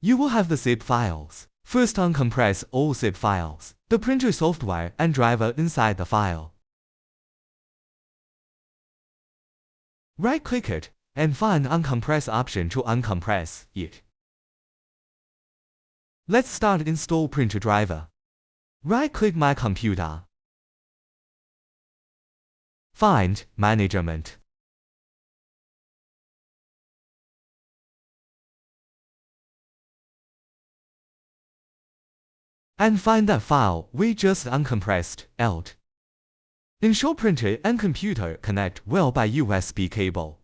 You will have the zip files. First uncompress all zip files, the printer software and driver inside the file. Right-click it and find Uncompress option to uncompress it. Let's start install printer driver. Right-click My Computer. Find Management. And find that file we just uncompressed out. Ensure printer and computer connect well by USB cable.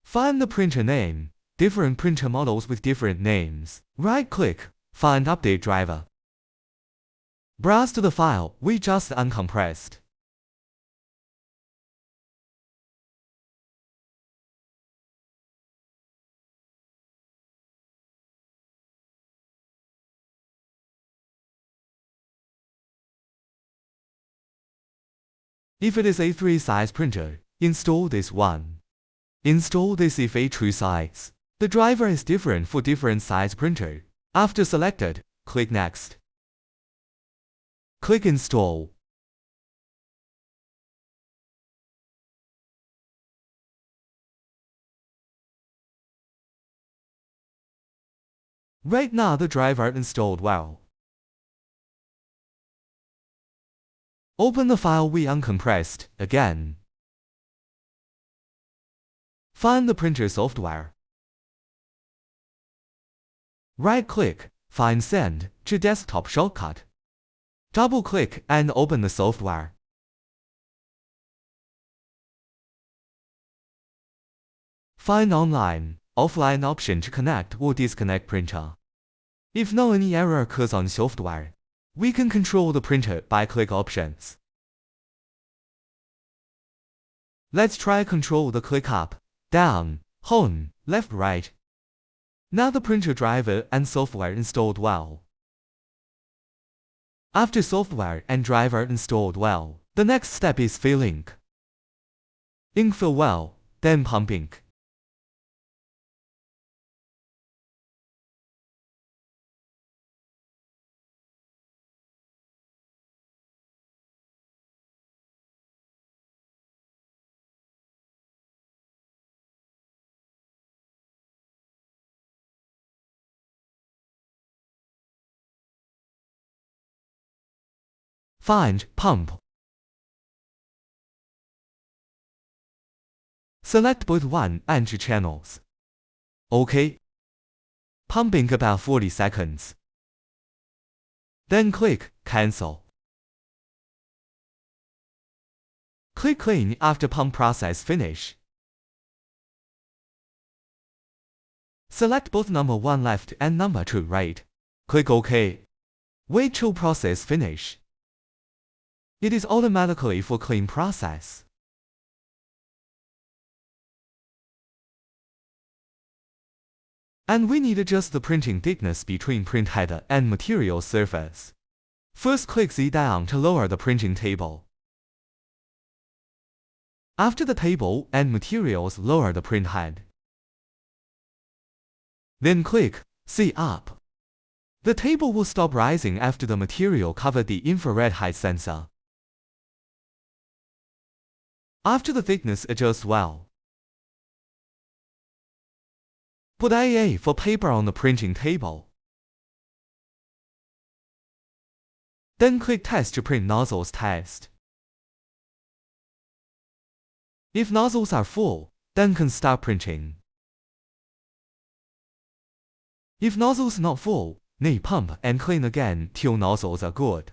Find the printer name. Different printer models with different names. Right-click, find Update driver. Browse to the file we just uncompressed. If it is A3 size printer, install this one. Install this if A2 size. The driver is different for different size printer. After selected, click Next. Click Install. Right now the driver installed well. Open the file we uncompressed again. Find the printer software. Right-click, find Send to Desktop shortcut. Double-click and open the software. Find Online, Offline option to connect or disconnect printer. If no any error occurs on software, we can control the printer by click Options. Let's try control the click up, down, home, left, right. Now the printer driver and software installed well. After software and driver installed well, the next step is fill ink. Ink fill well, then pump ink. Find Pump. Select both 1 and 2 channels. OK. Pump ink about 40 seconds. Then click Cancel. Click Clean after pump process finish. Select both number 1 left and number 2 right. Click OK. Wait till process finish. It is automatically for clean process. And we need to adjust the printing thickness between print header and material surface. First click Z down to lower the printing table. After the table and materials, lower the print head. Then click C up. The table will stop rising after the material covered the infrared height sensor. After the thickness adjusts well, put IA for paper on the printing table. Then click Test to print nozzles test. If nozzles are full, then can start printing. If nozzles not full, need pump and clean again till nozzles are good.